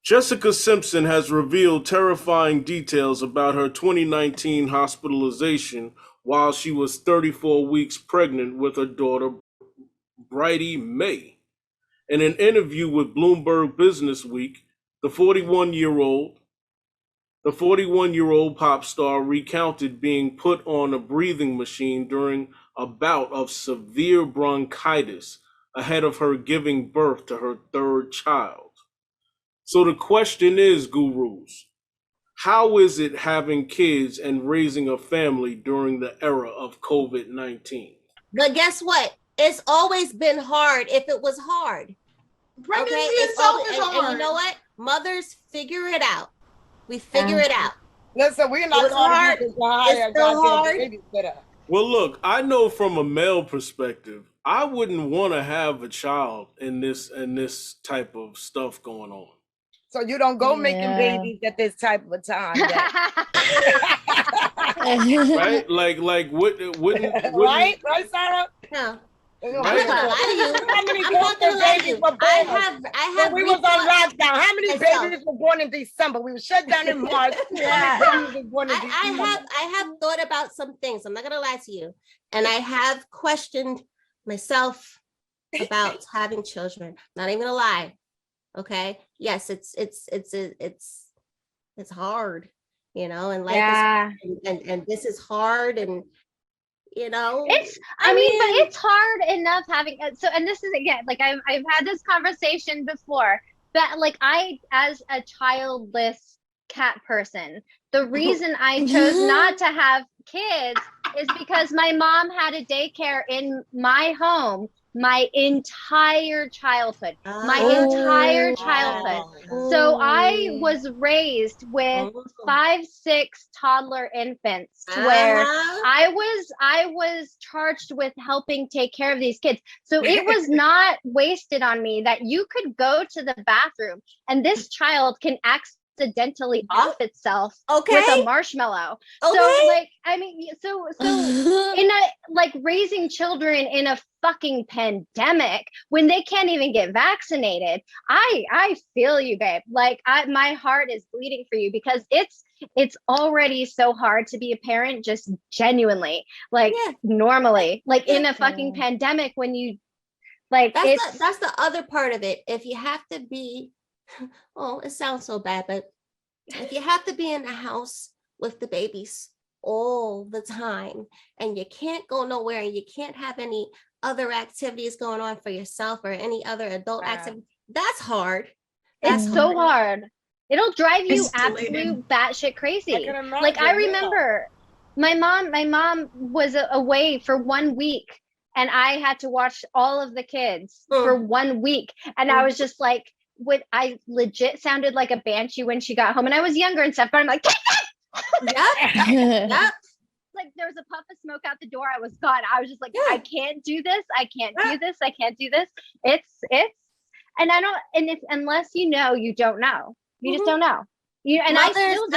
Jessica Simpson has revealed terrifying details about her 2019 hospitalization while she was 34 weeks pregnant with her daughter, Bridie May. In an interview with Bloomberg Businessweek, the 41 year old the 41-year-old pop star recounted being put on a breathing machine during a bout of severe bronchitis ahead of her giving birth to her third child. So the question is, gurus, how is it having kids and raising a family during the era of COVID-19? But guess what? It's always been hard if it was hard. Pregnancy itself is hard. And you know what? Mothers figure it out. We figure it out. Listen, we're not going to hire a goddamn babysitter. Well, look, I know from a male perspective, I wouldn't want to have a child in this type of stuff going on. So you don't go making babies at this type of time. Right? Like wouldn't right, Sarah? No. Right? How many babies were born? I have. We was on lockdown. How many babies were born in December? We were shut down in March. I have thought about some things. I'm not gonna lie to you, and I have questioned myself about having children. Not even gonna lie. Okay. Yes, it's hard, you know, and life is, and this is hard, and you know, but it's hard enough having and this is again, like I've had this conversation before, that like I, as a childless cat person, the reason I chose not to have kids is because my mom had a daycare in my home my entire childhood. So I was raised with 5-6 toddler infants where I was charged with helping take care of these kids. So it was not wasted on me that you could go to the bathroom and this child can accidentally off itself with a marshmallow. So like, I mean, so in a, like, raising children in a fucking pandemic when they can't even get vaccinated, I feel you, babe. Like my heart is bleeding for you, because it's already so hard to be a parent, just genuinely, like normally, like in a fucking pandemic when you like, that's the other part of it. If you have to be, oh, it sounds so bad, but if you have to be in the house with the babies all the time and you can't go nowhere and you can't have any other activities going on for yourself or any other adult activity, that's hard. It's so hard. It'll drive you absolute batshit crazy. Like I remember my mom was away for 1 week and I had to watch all of the kids for 1 week. And I was just like, I legit sounded like a banshee when she got home, and I was younger and stuff, but I'm like, yep. Like there was a puff of smoke out the door. I was gone. I was just like, I can't do this. I can't do this. I can't do this. It's, and I don't, and if, unless you know, you don't know. You just don't know. And I still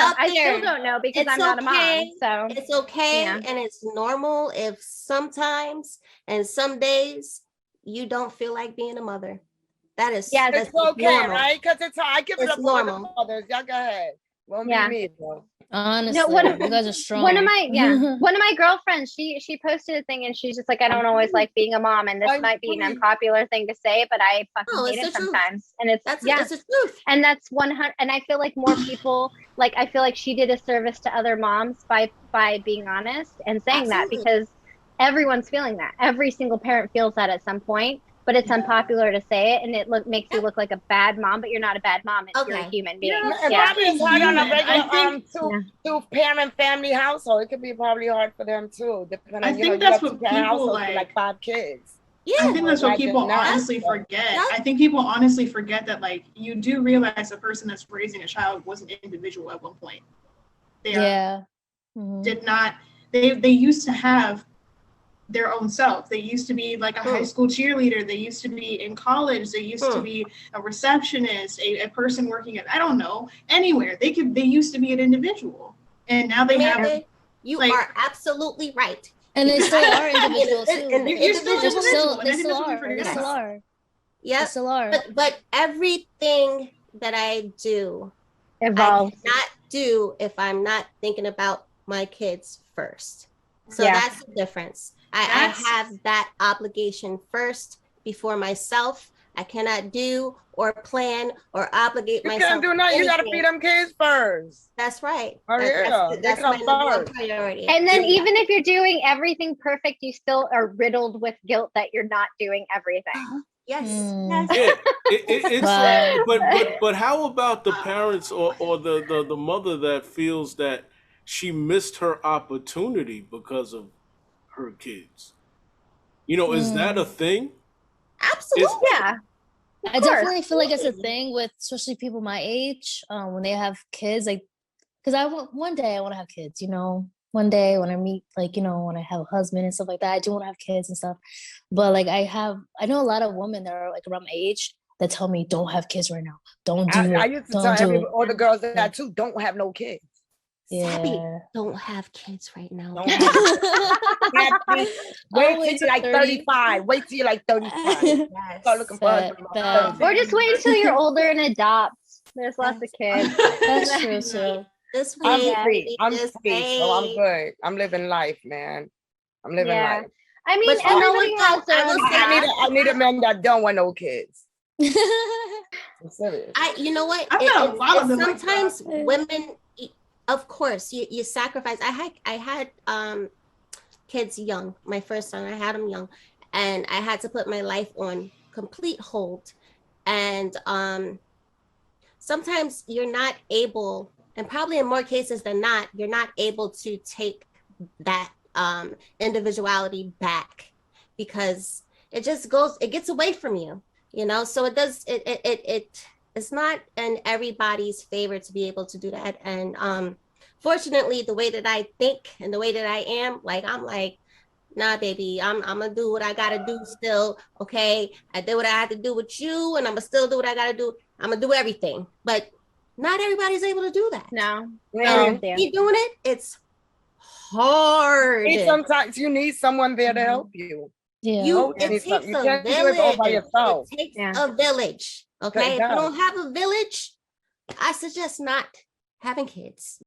don't know because I'm not a mom. So it's okay. And it's normal if sometimes and some days you don't feel like being a mother. That is, it's okay, normal. right? Because it's I give it up for the mothers. Y'all go ahead. Won't be me, though. Honestly, you guys are strong. One of my girlfriends, she posted a thing and she's just like, I don't always like being a mom, and this might be an unpopular thing to say, but I fucking hate it sometimes. And it's the truth. And that's 100. And I feel like more people, like I feel like she did a service to other moms by being honest and saying that, because everyone's feeling that. Every single parent feels that at some point. But it's unpopular to say it, and it makes you look like a bad mom, but you're not a bad mom. You're a human being. Probably it's hard on a regular two-parent family household. It could be probably hard for them too. Depending on, I think that's what people like 5 kids. I think that's what people honestly forget. I think people honestly forget that, like, you do realize the person that's raising a child was an individual at one point. They did not. They used to have their own self. They used to be like a high school cheerleader. They used to be in college. They used to be a receptionist, a person working at, I don't know, anywhere. They used to be an individual. And now they have. You are absolutely right. And they still are individuals too. You're still They still are. Yeah. But everything that I do, Evolve. I cannot do if I'm not thinking about my kids first. So that's the difference. I have that obligation first before myself. I cannot do or plan or obligate myself. You can't do nothing. You got to feed them kids first. That's right. Oh, That's my number one priority. And then even if you're doing everything perfect, you still are riddled with guilt that you're not doing everything. Yes. Yeah, it's but how about the parents or the mother that feels that she missed her opportunity because of her kids? You know, is that a thing? Absolutely. Yeah. I definitely feel like it's a thing with especially people my age, when they have kids, like, because one day I want to have kids, you know, one day when I meet, like, you know, when I have a husband and stuff like that, I do want to have kids and stuff. But like I know a lot of women that are like around my age that tell me, don't have kids right now. Don't do it. I used to tell all the girls that too, don't have no kids. Sabby, don't have kids right now. Wait till you're like 35. Wait till you're like 35. Start looking for a or just wait until you're older and adopt. There's lots of kids. That's true too. I'm free. So I'm good. I'm living life, man. I'm living life. I mean, everybody has their own I need a man that don't want no kids. I'm serious. You know what? I've got a lot of them. Sometimes women, of course, you sacrifice. I had kids young. My first son, I had him young, and I had to put my life on complete hold. And sometimes you're not able, and probably in more cases than not, you're not able to take that individuality back because it just gets away from you, you know. So it's not in everybody's favor to be able to do that. And fortunately, the way that I think and the way that I am, like, I'm like, nah, baby, I'm gonna do what I gotta do still. Okay, I did what I had to do with you, and I'm gonna still do what I gotta do. I'm gonna do everything, but not everybody's able to do that. No. And keep doing it. It's hard. Sometimes you need someone there to help you. Yeah. It takes a village. It takes a village. Okay. If you don't have a village, I suggest not having kids.